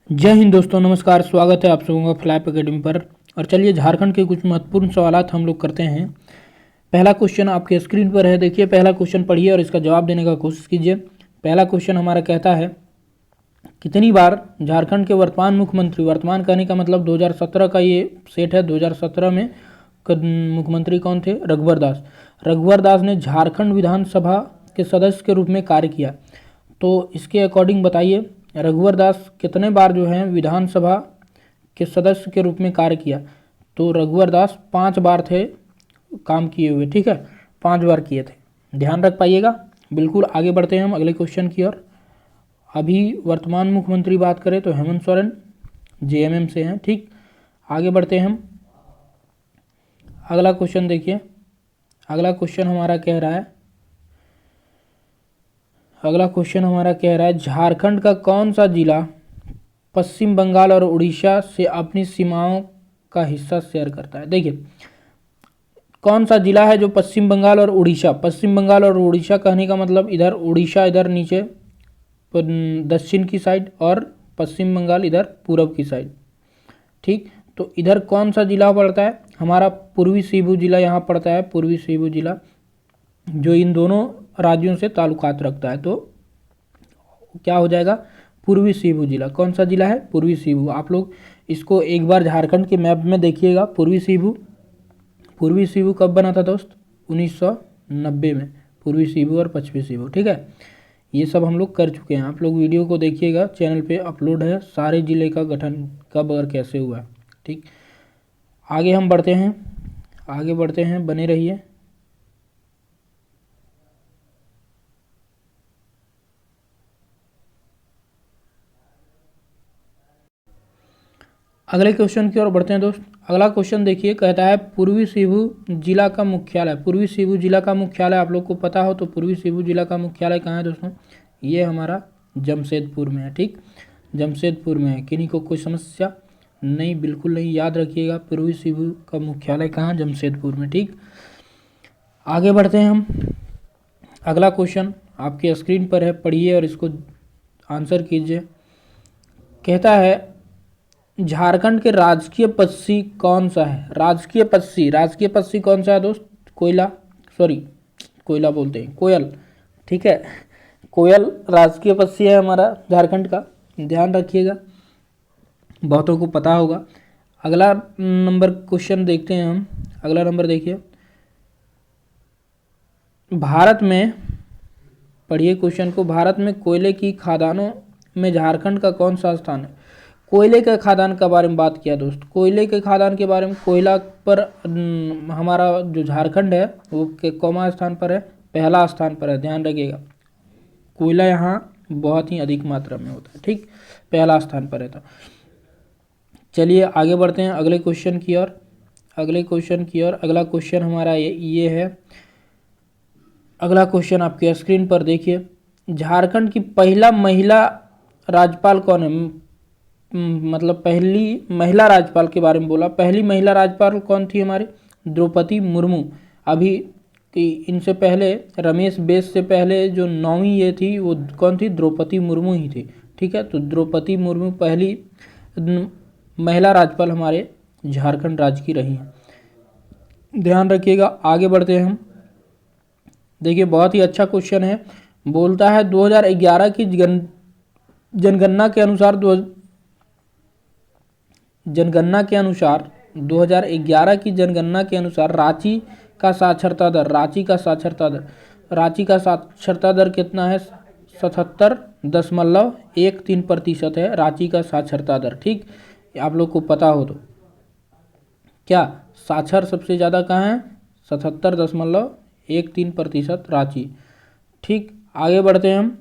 जय हिंद दोस्तों, नमस्कार। स्वागत है आप सबों का फ्लैप एकेडमी पर। और चलिए झारखंड के कुछ महत्वपूर्ण सवालात हम लोग करते हैं। पहला क्वेश्चन आपके स्क्रीन पर है, देखिए। पहला क्वेश्चन पढ़िए और इसका जवाब देने का कोशिश कीजिए। पहला क्वेश्चन हमारा कहता है, कितनी बार झारखंड के वर्तमान मुख्यमंत्री, वर्तमान कहने का मतलब 2017 का ये सेट है, 2017 में मुख्यमंत्री कौन थे? रघुवर दास। रघुवर दास ने झारखंड विधानसभा के सदस्य के रूप में कार्य किया। तो इसके अकॉर्डिंग बताइए, रघुवर दास कितने बार जो है विधानसभा के सदस्य के रूप में कार्य किया? तो रघुवर दास 5 बार थे काम किए हुए, ठीक है, 5 बार किए थे। ध्यान रख पाइएगा। बिल्कुल आगे बढ़ते हैं हम अगले क्वेश्चन की ओर। अभी वर्तमान मुख्यमंत्री बात करें तो हेमंत सोरेन जेएमएम से हैं, ठीक। आगे बढ़ते हैं हम। अगला क्वेश्चन देखिए। अगला क्वेश्चन हमारा कह रहा है झारखंड का कौन सा जिला पश्चिम बंगाल और उड़ीसा से अपनी सीमाओं का हिस्सा शेयर करता है? देखिए, कौन सा जिला है जो पश्चिम बंगाल और उड़ीसा कहने का मतलब इधर उड़ीसा इधर नीचे दक्षिण की साइड और पश्चिम बंगाल इधर पूरब की साइड, ठीक। तो इधर कौन सा जिला पड़ता है? हमारा पूर्वी सिंहभूम जिला यहाँ पड़ता है, पूर्वी सिंहभूम जिला, जो इन दोनों राज्यों से ताल्लुकात रखता है। तो क्या हो जाएगा? पूर्वी सिंहभूम जिला। कौन सा जिला है? पूर्वी सिंहभूम। आप लोग इसको एक बार झारखंड के मैप में देखिएगा। पूर्वी सिंहभूम कब बना था दोस्त? 1990 में। पूर्वी सिंहभूम और पश्चिमी सिंहभूम, ठीक है। ये सब हम लोग कर चुके हैं। आप लोग वीडियो को देखिएगा, चैनल पे अपलोड है, सारे जिले का गठन कब और कैसे हुआ, ठीक। आगे हम बढ़ते हैं, बने रहिए। अगले क्वेश्चन की ओर बढ़ते हैं दोस्त। अगला क्वेश्चन देखिए, कहता है पूर्वी सिंहभूम जिला का मुख्यालय। पूर्वी सिंहभूम जिला का मुख्यालय आप लोग को पता हो तो पूर्वी सिंहभूम जिला का मुख्यालय कहाँ है दोस्तों? ये हमारा जमशेदपुर में है, ठीक। जमशेदपुर में है। किन्हीं को कोई समस्या नहीं? बिल्कुल नहीं। याद रखिएगा, पूर्वी सिंहभूम का मुख्यालय कहाँ? जमशेदपुर में, ठीक। आगे बढ़ते हैं हम। अगला क्वेश्चन आपके स्क्रीन पर है, पढ़िए और इसको आंसर कीजिए। कहता है, झारखंड के राजकीय पक्षी कौन सा है? राजकीय पक्षी कौन सा है दोस्त? कोयला बोलते हैं, कोयल, ठीक है। कोयल राजकीय पक्षी है हमारा झारखंड का, ध्यान रखिएगा, बहुतों को पता होगा। अगला नंबर क्वेश्चन देखते हैं हम। अगला नंबर देखिए, भारत में, पढ़िए क्वेश्चन को, भारत में कोयले की खादानों में झारखंड का कौन सा स्थान है? कोयले के खादान के बारे में बात किया दोस्त। कोयले के खादान के बारे में, कोयला पर हमारा जो झारखंड है वो कौन स्थान पर है? पहला स्थान पर है। ध्यान रखिएगा, कोयला यहाँ बहुत ही अधिक मात्रा में होता है, ठीक, पहला स्थान पर है। तो चलिए आगे बढ़ते हैं अगले क्वेश्चन की ओर। अगला क्वेश्चन हमारा ये है। अगला क्वेश्चन आपके स्क्रीन पर देखिए, झारखंड की पहला महिला राज्यपाल कौन है? मतलब पहली महिला राज्यपाल के बारे में बोला। पहली महिला राज्यपाल कौन थी हमारी? द्रौपदी मुर्मू। अभी इनसे पहले रमेश बैस से पहले जो 9वीं ये थी वो कौन थी? द्रौपदी मुर्मू ही थी, ठीक है। तो द्रौपदी मुर्मू पहली महिला राज्यपाल हमारे झारखंड राज्य की रही हैं, ध्यान रखिएगा। आगे बढ़ते हैं हम। देखिए, बहुत ही अच्छा क्वेश्चन है। बोलता है 2011 की जनगणना के अनुसार 2011 की जनगणना के अनुसार रांची का साक्षरता दर कितना है? 77.13% है रांची का साक्षरता दर, ठीक। आप लोग को पता हो तो क्या साक्षर सबसे ज़्यादा कहाँ है? 77.13% रांची, ठीक। आगे बढ़ते हैं हम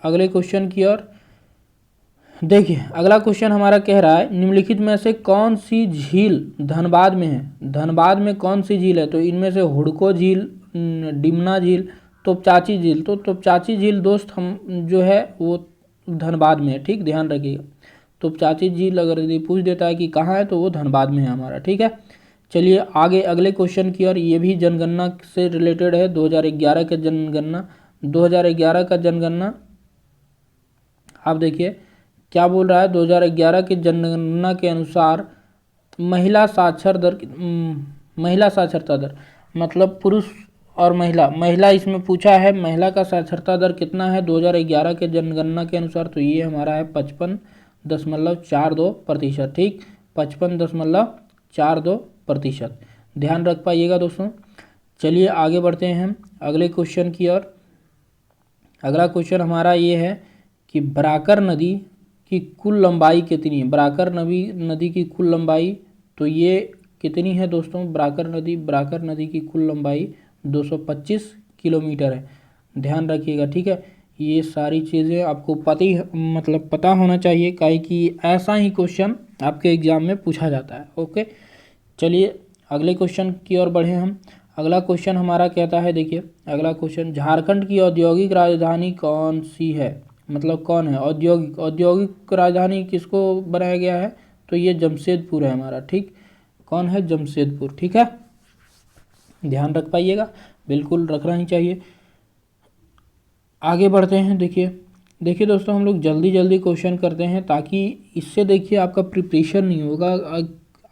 अगले क्वेश्चन की ओर। देखिए, अगला क्वेश्चन हमारा कह रहा है, निम्नलिखित में से कौन सी झील धनबाद में है? धनबाद में कौन सी झील है? तो इनमें से हुडको झील, डिमना झील, तोपचाची झील। तो तोपचाची झील दोस्त हम जो है वो धनबाद में है, ठीक, ध्यान रखिएगा। तोपचाची झील अगर यदि पूछ देता है कि कहाँ है तो वो धनबाद में है हमारा, ठीक है। चलिए आगे अगले क्वेश्चन की ओर। ये भी जनगणना से रिलेटेड है, 2011 का जनगणना। 2011 का जनगणना आप देखिए, क्या बोल रहा है, 2011 की जनगणना के अनुसार महिला साक्षरता दर मतलब पुरुष और महिला इसमें पूछा है, महिला का साक्षरता दर कितना है 2011 के जनगणना के अनुसार, तो ये हमारा है 55.42%। ठीक, 55.42%। ध्यान रख पाइएगा दोस्तों। चलिए आगे बढ़ते हैं हम अगले क्वेश्चन की ओर। अगला क्वेश्चन हमारा ये है कि बराकर नदी की कुल लंबाई कितनी है। बराकर नदी की कुल लंबाई तो ये कितनी है दोस्तों, बराकर नदी की कुल लंबाई 225 किलोमीटर है। ध्यान रखिएगा, ठीक है। ये सारी चीज़ें आपको पता होना चाहिए, काहे कि ऐसा ही क्वेश्चन आपके एग्जाम में पूछा जाता है। ओके, चलिए अगले क्वेश्चन की ओर बढ़े हम। अगला क्वेश्चन हमारा कहता है, देखिए अगला क्वेश्चन, झारखंड की औद्योगिक राजधानी कौन सी है, मतलब कौन है औद्योगिक राजधानी किसको बनाया गया है, तो ये जमशेदपुर है हमारा। ठीक, कौन है, जमशेदपुर। ठीक है, ध्यान रख पाइएगा, बिल्कुल रखना ही चाहिए। आगे बढ़ते हैं। देखिए दोस्तों, हम लोग जल्दी जल्दी क्वेश्चन करते हैं ताकि इससे देखिए आपका प्रिपरेशन नहीं होगा।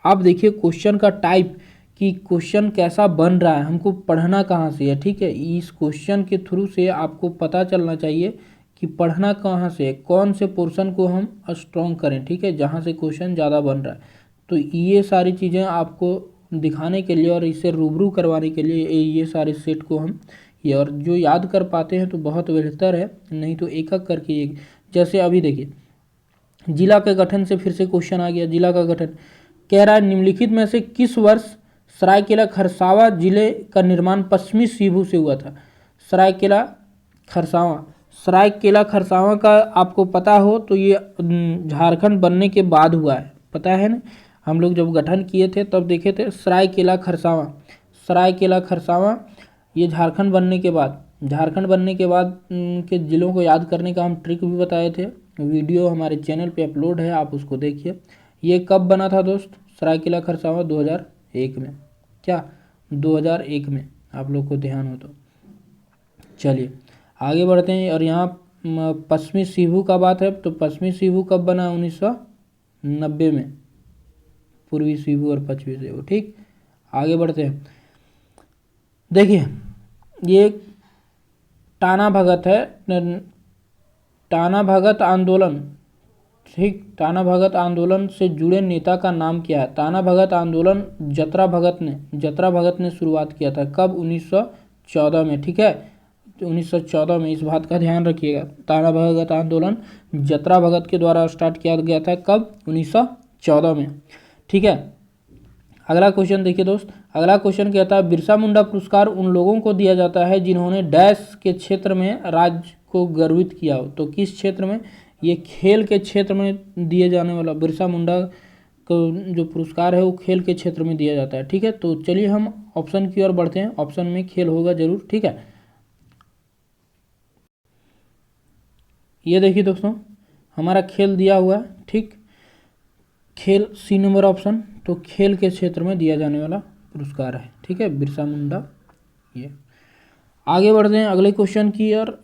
आप देखिए क्वेश्चन का टाइप कि क्वेश्चन कैसा बन रहा है, हमको पढ़ना कहाँ से है। ठीक है, इस क्वेश्चन के थ्रू से आपको पता चलना चाहिए कि पढ़ना कहाँ से है, कौन से पोर्शन को हम स्ट्रॉन्ग करें। ठीक है, जहाँ से क्वेश्चन ज़्यादा बन रहा है, तो ये सारी चीज़ें आपको दिखाने के लिए और इसे रूबरू करवाने के लिए ये सारे सेट को हम ये, और जो याद कर पाते हैं तो बहुत बेहतर है, नहीं तो एक एक करके ये, जैसे अभी देखिए जिला के गठन से फिर से क्वेश्चन आ गया। जिला का गठन कह रहा है, निम्नलिखित में से किस वर्ष सरायकेला खरसावां जिले का निर्माण पश्चिमी सिंहभूम से हुआ था। सरायकेला खरसावां का आपको पता हो तो ये झारखंड बनने के बाद हुआ है, पता है ना। हम लोग जब गठन किए थे तब देखे थे सरायकेला खरसावां ये झारखंड बनने के बाद के ज़िलों को याद करने का हम ट्रिक भी बताए थे, वीडियो हमारे चैनल पे अपलोड है, आप उसको देखिए। ये कब बना था दोस्त, सरायकेला खरसावां 2001 में, क्या 2001 में, आप लोग को ध्यान हो तो। चलिए आगे बढ़ते हैं, और यहाँ पश्चिमी सिंहभूम का बात है, तो पश्चिमी सिंहभूम कब बना, 1990 में, पूर्वी सिंहभूम और पश्चिमी सिंहभूम। ठीक, आगे बढ़ते हैं। देखिए ये टाना भगत है, टाना भगत आंदोलन। ठीक, टाना भगत आंदोलन से जुड़े नेता का नाम क्या है। टाना भगत आंदोलन जतरा भगत ने शुरुआत किया था, कब, 1914 में। ठीक है, 1914 में, इस बात का ध्यान रखिएगा। टाना भगत आंदोलन जतरा भगत के द्वारा स्टार्ट किया गया था, कब, 1914 में। ठीक है, अगला क्वेश्चन देखिए दोस्त। अगला क्वेश्चन कहता है, बिरसा मुंडा पुरस्कार उन लोगों को दिया जाता है जिन्होंने डैश के क्षेत्र में राज्य को गर्वित किया हो। तो किस क्षेत्र में, ये खेल के क्षेत्र में दिए जाने वाला बिरसा मुंडा को जो पुरस्कार है वो खेल के क्षेत्र में दिया जाता है। ठीक है, तो चलिए हम ऑप्शन की ओर बढ़ते हैं, ऑप्शन में खेल होगा जरूर। ठीक है, ये देखिए दोस्तों हमारा खेल दिया हुआ है। ठीक, खेल सी नंबर ऑप्शन, तो खेल के क्षेत्र में दिया जाने वाला पुरस्कार है। ठीक है, बिरसा मुंडा। ये आगे बढ़ते हैं अगले क्वेश्चन की ओर।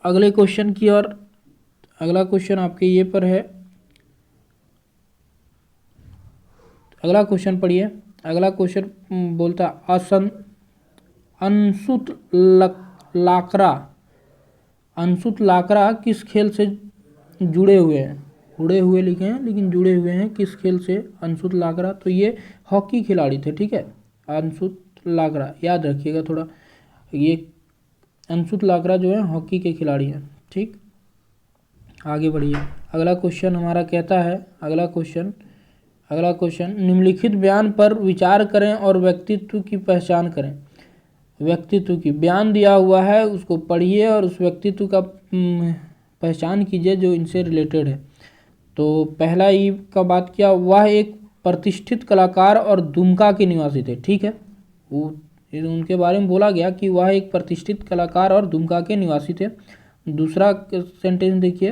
अगला क्वेश्चन आपके ये पर है, अगला क्वेश्चन पढ़िए। अगला क्वेश्चन बोलता अंशुत लाकरा किस खेल से जुड़े हुए हैं। उड़े हुए लिखे हैं लेकिन जुड़े हुए हैं किस खेल से, अंशुत लाकरा, तो ये हॉकी खिलाड़ी थे। ठीक है, अंशुत लाकरा याद रखिएगा थोड़ा, ये अंशुत लाकरा जो है हॉकी के खिलाड़ी हैं। ठीक, आगे बढ़िए। अगला क्वेश्चन हमारा कहता है, अगला क्वेश्चन निम्नलिखित बयान पर विचार करें और व्यक्तित्व की पहचान करें। व्यक्तित्व की बयान दिया हुआ है, उसको पढ़िए और उस व्यक्तित्व का पहचान कीजिए जो इनसे रिलेटेड है। तो पहला ही का बात किया, वह एक प्रतिष्ठित कलाकार और दुमका के निवासी थे। ठीक है, वो उनके बारे में बोला गया कि वह एक प्रतिष्ठित कलाकार और दुमका के निवासी थे। दूसरा सेंटेंस देखिए,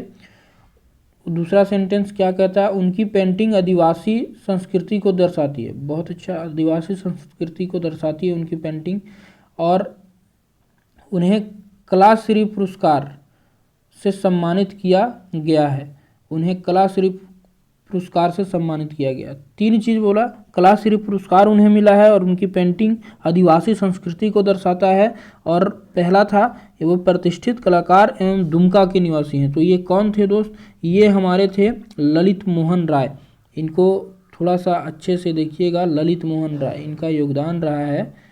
दूसरा सेंटेंस क्या कहता है, उनकी पेंटिंग आदिवासी संस्कृति को दर्शाती है। बहुत अच्छा, आदिवासी संस्कृति को दर्शाती है उनकी पेंटिंग, और उन्हें कलाश्री पुरस्कार से सम्मानित किया गया है। उन्हें कलाश्री पुरस्कार से सम्मानित किया गया। 3 चीज बोला, कलाश्री पुरस्कार उन्हें मिला है और उनकी पेंटिंग आदिवासी संस्कृति को दर्शाता है, और पहला था वो प्रतिष्ठित कलाकार एवं दुमका के निवासी हैं। तो ये कौन थे दोस्त? ये हमारे थे ललित मोहन राय। इनको थोड़ा सा अच्छे से देखिएगा, ललित मोहन राय, इनका योगदान रहा है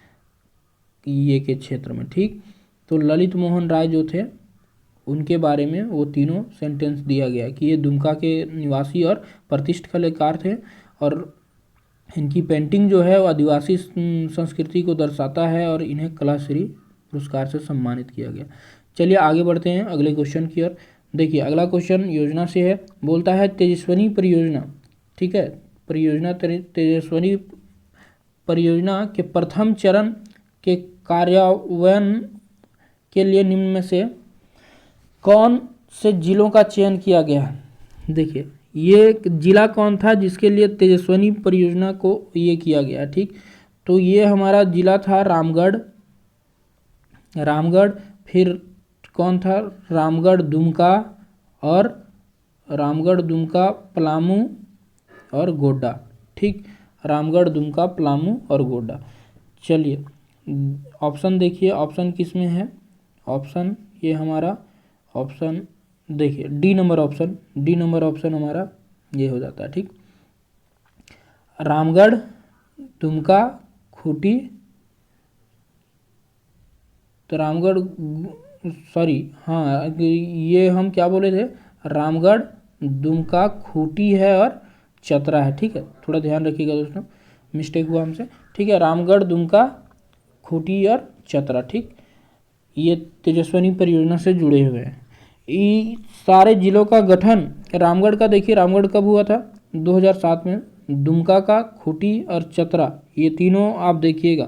ये के क्षेत्र में। ठीक, तो ललित मोहन राय जो थे उनके बारे में वो तीनों सेंटेंस दिया गया कि ये दुमका के निवासी और प्रतिष्ठित कलाकार थे, और इनकी पेंटिंग जो है वो आदिवासी संस्कृति को दर्शाता है, और इन्हें कलाश्री पुरस्कार से सम्मानित किया गया। चलिए आगे बढ़ते हैं अगले क्वेश्चन की ओर। देखिए अगला क्वेश्चन योजना से है, बोलता है तेजस्विनी परियोजना, ठीक है, परियोजना तेजस्विनी परियोजना के प्रथम चरण के कार्यान्वयन के लिए निम्न में से कौन से जिलों का चयन किया गया? देखिए ये जिला कौन था जिसके लिए तेजस्विनी परियोजना को ये किया गया? ठीक, तो ये हमारा जिला था रामगढ़। फिर कौन था? रामगढ़, दुमका, और रामगढ़, दुमका, पलामू और गोड्डा। ठीक, रामगढ़, दुमका, पलामू और गोड्डा। चलिए ऑप्शन देखिए, ऑप्शन किस में है? ऑप्शन ये हमारा ऑप्शन देखिए डी नंबर ऑप्शन हमारा ये हो जाता है। ठीक, रामगढ़, दुमका, खूंटी, तो रामगढ़, सॉरी हाँ ये हम क्या बोले थे? रामगढ़, दुमका, खूंटी है और चतरा है। ठीक है, थोड़ा ध्यान रखिएगा दोस्तों, मिस्टेक हुआ हमसे। ठीक है, रामगढ़, दुमका, खूंटी और चतरा। ठीक, ये तेजस्विनी परियोजना से जुड़े हुए हैं। ये सारे जिलों का गठन रामगढ़ का देखिए, रामगढ़ कब हुआ था? 2007 में। दुमका का, खूंटी और चतरा, ये तीनों आप देखिएगा,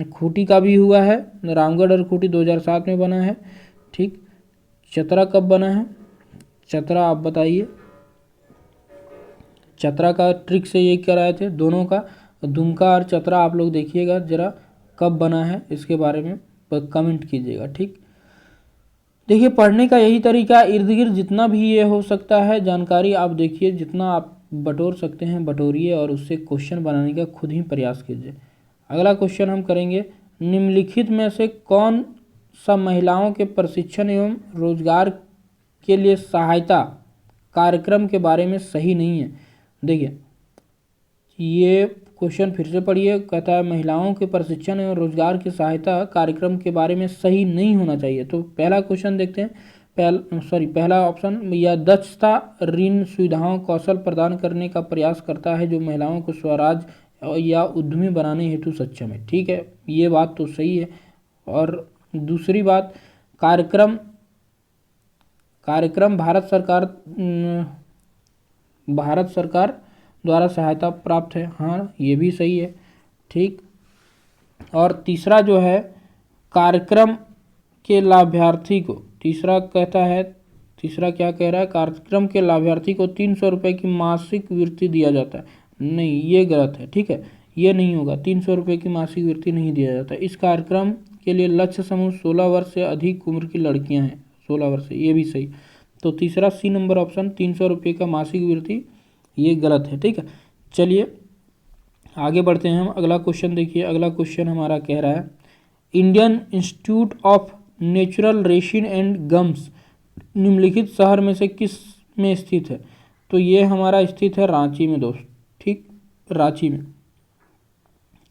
खूंटी का भी हुआ है, रामगढ़ और खूंटी 2007 में बना है। ठीक, चतरा कब बना है? चतरा आप बताइए, चतरा का ट्रिक से ये कराए थे दोनों का। दुमका और चतरा आप लोग देखिएगा जरा कब बना है, इसके बारे में कमेंट कीजिएगा। ठीक, देखिए पढ़ने का यही तरीका, इर्द गिर्द जितना भी ये हो सकता है जानकारी आप देखिए, जितना आप बटोर सकते हैं बटोरिए, और उससे क्वेश्चन बनाने का खुद ही प्रयास कीजिए। अगला क्वेश्चन हम करेंगे, निम्नलिखित में से कौन सा महिलाओं के प्रशिक्षण एवं रोजगार के लिए सहायता कार्यक्रम के बारे में सही नहीं है? देखिए ये क्वेश्चन फिर से पढ़िए, कहता है महिलाओं के प्रशिक्षण एवं रोजगार की सहायता कार्यक्रम के बारे में सही नहीं होना चाहिए। तो पहला क्वेश्चन देखते हैं, पहला ऑप्शन, या दक्षता ऋण सुविधाओं कौशल प्रदान करने का प्रयास करता है जो महिलाओं को स्वराज या उद्यमी बनाने हेतु सक्षम है। ठीक है, ये बात तो सही है। और दूसरी बात, कार्यक्रम भारत सरकार द्वारा सहायता प्राप्त है। हाँ ये भी सही है। ठीक, और तीसरा जो है, कार्यक्रम के लाभार्थी को, तीसरा क्या कह रहा है? कार्यक्रम के लाभार्थी को 300 रुपये की मासिक वृत्ति दिया जाता है। नहीं, ये गलत है। ठीक है, ये नहीं होगा, 300 रुपये की मासिक वृत्ति नहीं दिया जाता। इस कार्यक्रम के लिए लक्ष्य समूह 16 वर्ष से अधिक उम्र की लड़कियां हैं, 16 वर्ष से, ये भी सही। तो तीसरा सी नंबर ऑप्शन, 300 रुपये का मासिक वृत्ति, ये गलत है। ठीक है, चलिए आगे बढ़ते हैं हम। अगला क्वेश्चन देखिए, अगला क्वेश्चन हमारा कह रहा है, Indian Institute of Natural resin and gums निम्नलिखित शहर में से किस में स्थित है? तो ये हमारा स्थित है रांची में दोस्त। ठीक, रांची में।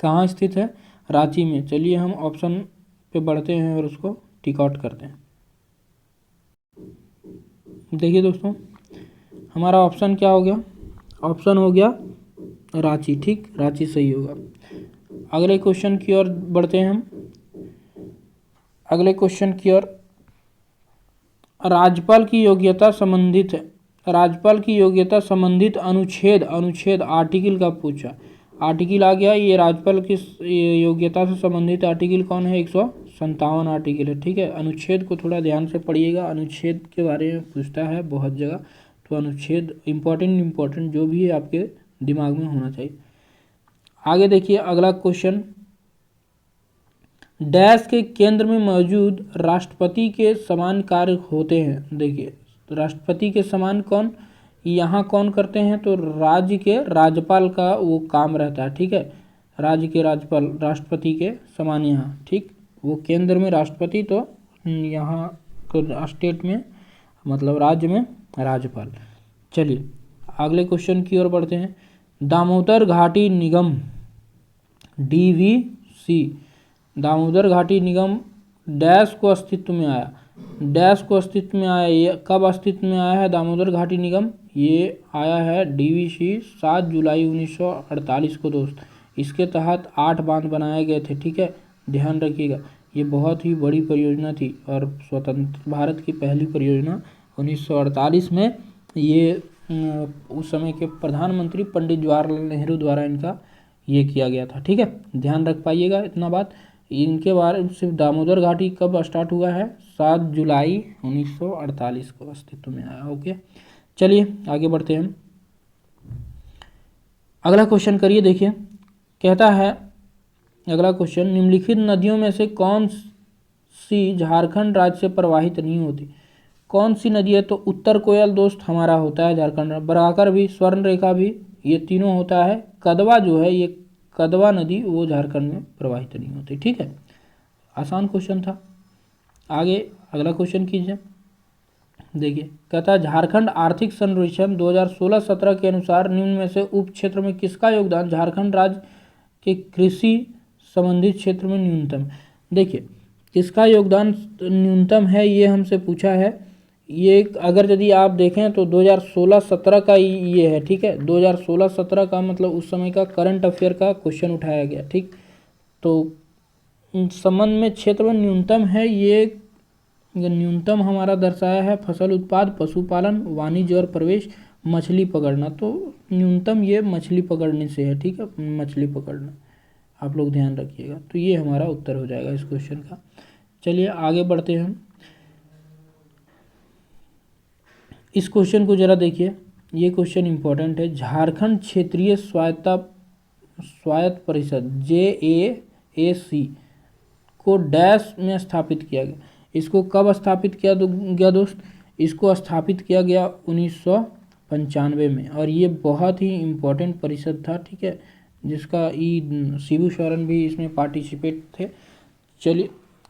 कहाँ स्थित है? रांची में। चलिए हम ऑप्शन पे बढ़ते हैं और उसको टिक आउट करते हैं। देखिए दोस्तों हमारा ऑप्शन क्या हो गया? ऑप्शन हो गया रांची। ठीक, रांची सही होगा। अगले क्वेश्चन की ओर बढ़ते हैं हम। अगले क्वेश्चन की ओर, राज्यपाल की योग्यता संबंधित अनुच्छेद आर्टिकल का पूछा। आर्टिकल आ गया, ये राज्यपाल की योग्यता से संबंधित आर्टिकल कौन है? 157 आर्टिकल है। ठीक है, अनुच्छेद को थोड़ा ध्यान से पढ़िएगा, अनुच्छेद के बारे में पूछता है बहुत जगह, तो अनुच्छेद इम्पोर्टेंट जो भी है आपके दिमाग में होना चाहिए। आगे देखिए अगला क्वेश्चन, डैश के केंद्र में मौजूद राष्ट्रपति के समान कार्य होते हैं। देखिए राष्ट्रपति के समान कौन? यहाँ कौन करते हैं, तो राज्य के राज्यपाल का वो काम रहता है, ठीक है। राज्य के राज्यपाल राष्ट्रपति के समान यहाँ, ठीक। वो केंद्र में राष्ट्रपति, तो यहाँ तो स्टेट में मतलब राज्य में राज्यपाल। चलिए अगले क्वेश्चन की ओर बढ़ते हैं। दामोदर घाटी निगम DVC, दामोदर घाटी निगम डैश को अस्तित्व में आया, डैश को अस्तित्व में आया, ये कब अस्तित्व में आया है दामोदर घाटी निगम, ये आया है DVC 7 जुलाई 1948 को दोस्त। इसके तहत 8 बांध बनाए गए थे, ठीक है, ध्यान रखिएगा। ये बहुत ही बड़ी परियोजना थी और स्वतंत्र भारत की पहली परियोजना 1948 में ये उस समय के प्रधानमंत्री पंडित जवाहरलाल नेहरू द्वारा इनका ये किया गया था, ठीक है, ध्यान रख पाइएगा इतना बात। इनके बारे में सिर्फ दामोदर घाटी कब स्टार्ट हुआ है, 7 जुलाई 1948 को अस्तित्व में आया। ओके, चलिए आगे बढ़ते हैं। अगला क्वेश्चन करिए, देखिए कहता है अगला क्वेश्चन, निम्नलिखित नदियों में से कौन सी झारखंड राज्य से प्रवाहित नहीं होती। कौन सी नदी है, तो उत्तर कोयल दोस्त हमारा होता है झारखंड, बराकर भी, स्वर्ण रेखा भी, ये तीनों होता है। कदवा जो है, ये कदवा नदी वो झारखंड में प्रवाहित नहीं होती, ठीक है। आसान क्वेश्चन था। आगे अगला क्वेश्चन कीजिए, देखिए कहता है झारखंड आर्थिक सर्वेक्षण 2016-17 के अनुसार निम्न में से उप क्षेत्र में किसका योगदान झारखंड राज्य के कृषि संबंधित क्षेत्र में न्यूनतम। देखिए किसका योगदान न्यूनतम है, ये हमसे पूछा है। ये अगर यदि आप देखें तो 2016-17 का ये है, ठीक है, 2016-17 का मतलब उस समय का करंट अफेयर का क्वेश्चन उठाया गया, ठीक। तो संबंध में क्षेत्र में न्यूनतम है, ये न्यूनतम हमारा दर्शाया है फसल उत्पाद, पशुपालन, वाणिज्य और प्रवेश, मछली पकड़ना। तो न्यूनतम ये मछली पकड़ने से है, ठीक है, मछली पकड़ना, आप लोग ध्यान रखिएगा। तो ये हमारा उत्तर हो जाएगा इस क्वेश्चन का। चलिए आगे बढ़ते हैं हम। इस क्वेश्चन को जरा देखिए, ये क्वेश्चन इंपॉर्टेंट है। झारखंड क्षेत्रीय स्वायत्त परिषद JAAC को डैश में स्थापित किया गया। इसको कब स्थापित किया गया दोस्त, इसको स्थापित किया गया 1995 में, और ये बहुत ही इम्पोर्टेंट परिषद था, ठीक है, जिसका शिबू सोरेन भी इसमें पार्टिसिपेट थे। चलिए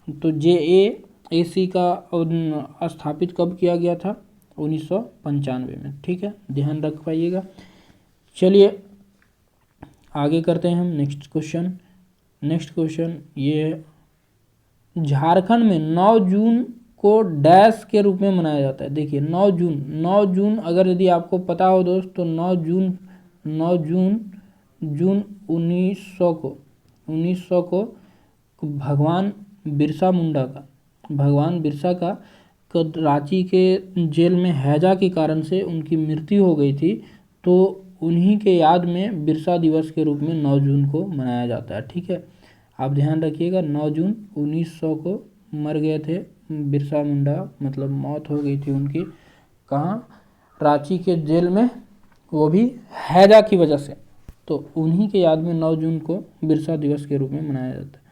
तो JAAC का स्थापित कब किया गया था, 1995 में, ठीक है, ध्यान रख पाइएगा। चलिए आगे करते हैं हम नेक्स्ट क्वेश्चन। नेक्स्ट क्वेश्चन ये, झारखंड में 9 जून को डैश के रूप में मनाया जाता है। देखिए 9 जून अगर यदि आपको पता हो दोस्त, तो 9 जून 1900 को भगवान बिरसा का रांची के जेल में हैजा के कारण से उनकी मृत्यु हो गई थी। तो उन्हीं के याद में बिरसा दिवस के रूप में 9 जून को मनाया जाता है, ठीक है, आप ध्यान रखिएगा। 9 जून 1900 को मर गए थे बिरसा मुंडा, मतलब मौत हो गई थी उनकी, कहाँ, रांची के जेल में, वो भी हैजा की वजह से। तो उन्हीं के याद में 9 जून को बिरसा दिवस के रूप में मनाया जाता है।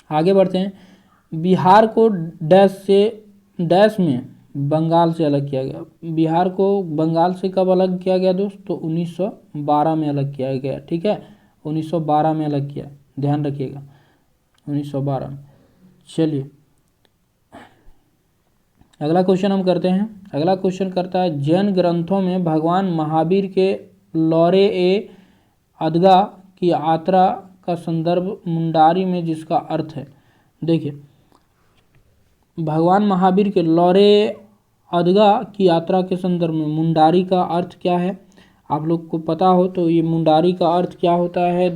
आगे बढ़ते हैं। बिहार को डैश में बंगाल से अलग किया गया। बिहार को बंगाल से कब अलग किया गया दोस्त, तो 1912 में अलग किया गया, ठीक है, 1912 में अलग किया, ध्यान रखिएगा, 1912 में। चलिए अगला क्वेश्चन हम करते हैं। अगला क्वेश्चन करता है, जैन ग्रंथों में भगवान महावीर के लौरे ए अदगा की यात्रा का संदर्भ मुंडारी में जिसका अर्थ है। देखिए भगवान महावीर के लौरे अदगा की यात्रा के संदर्भ में मुंडारी का अर्थ क्या है, आप लोग को पता हो तो ये मुंडारी का अर्थ क्या होता है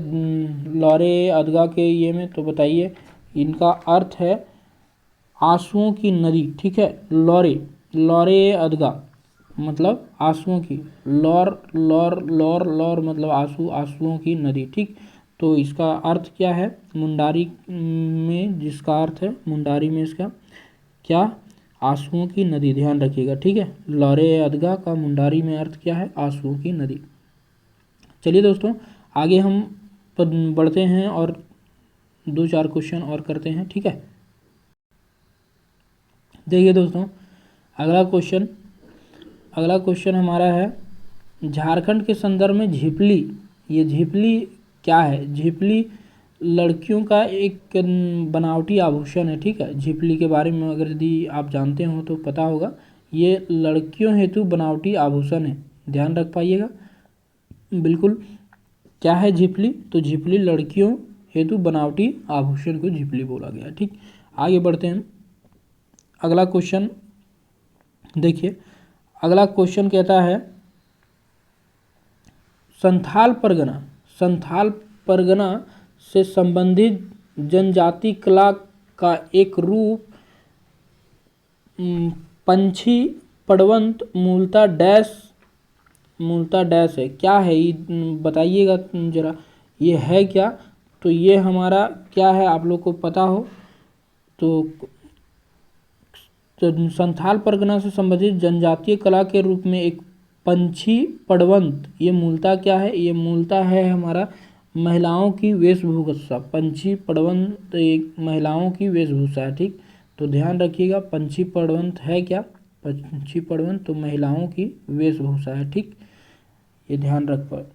लौरे अदगा के ये में, तो बताइए। इनका अर्थ है आंसुओं की नदी, ठीक है, लौरे अदगा मतलब आंसुओं की, लौर मतलब आंसुओं की नदी, ठीक। तो इसका अर्थ क्या है मुंडारी में, जिसका अर्थ है मुंडारी में इसका क्या, आंसुओं की नदी, ध्यान रखिएगा, ठीक है। लौरे अदगा का मुंडारी में अर्थ क्या है, आंसुओं की नदी। चलिए दोस्तों आगे हम बढ़ते हैं और 2-4 क्वेश्चन और करते हैं, ठीक है। देखिए दोस्तों अगला क्वेश्चन, अगला क्वेश्चन हमारा है झारखंड के संदर्भ में झिपली, ये झिपली क्या है? झिपली लड़कियों का एक बनावटी आभूषण है। ठीक है, झिपली के बारे में अगर यदि आप जानते हो तो पता होगा, ये लड़कियों हेतु बनावटी आभूषण है, ध्यान रख पाइएगा। बिल्कुल, क्या है झिपली? तो झिपली लड़कियों हेतु बनावटी आभूषण को झिपली बोला गया। ठीक, आगे बढ़ते हैं। अगला क्वेश्चन देखिए, अगला क्वेश्चन कहता है संथाल परगना से संबंधित जनजाति कला का एक रूप पंछी पड़वंत मूलतः डैश है। क्या है ये बताइएगा जरा, ये है क्या? तो ये हमारा क्या है, आप लोग को पता हो तो संथाल परगना से संबंधित जनजातीय कला के रूप में एक पंछी पड़वंत, ये मूलतः क्या है? ये मूलतः है हमारा महिलाओं की वेशभूषा। पंछी पड़वंत एक महिलाओं की वेशभूषा है। ठीक, तो ध्यान रखिएगा, पंछी पड़वंत है क्या? पंछी पड़वंत तो महिलाओं की वेशभूषा है। ठीक, ये ध्यान रख पाए,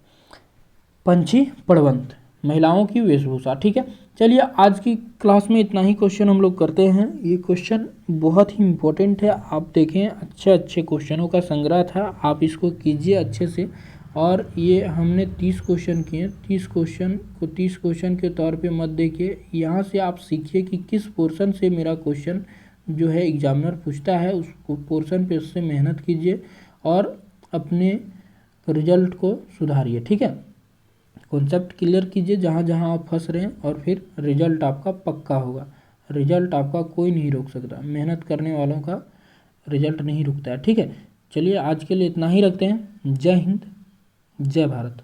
पंछी पड़वंत महिलाओं की वेशभूषा। ठीक है, चलिए आज की क्लास में इतना ही क्वेश्चन हम लोग करते हैं। ये क्वेश्चन बहुत ही इम्पोर्टेंट है, आप देखें अच्छे अच्छे क्वेश्चनों का संग्रह था, आप इसको कीजिए अच्छे से। और ये हमने 30 क्वेश्चन किए, 30 क्वेश्चन को 30 क्वेश्चन के तौर पे मत देखिए, यहाँ से आप सीखिए कि किस पोर्शन से मेरा क्वेश्चन जो है एग्जामिनर पूछता है, उस पोर्शन पे उससे मेहनत कीजिए और अपने रिजल्ट को सुधारिए। ठीक है, कॉन्सेप्ट क्लियर कीजिए जहाँ जहाँ आप फंस रहे हैं, और फिर रिजल्ट आपका पक्का होगा। रिजल्ट आपका कोई नहीं रोक सकता, मेहनत करने वालों का रिजल्ट नहीं रुकता है। ठीक है, चलिए आज के लिए इतना ही रखते हैं। जय हिंद, जय भारत।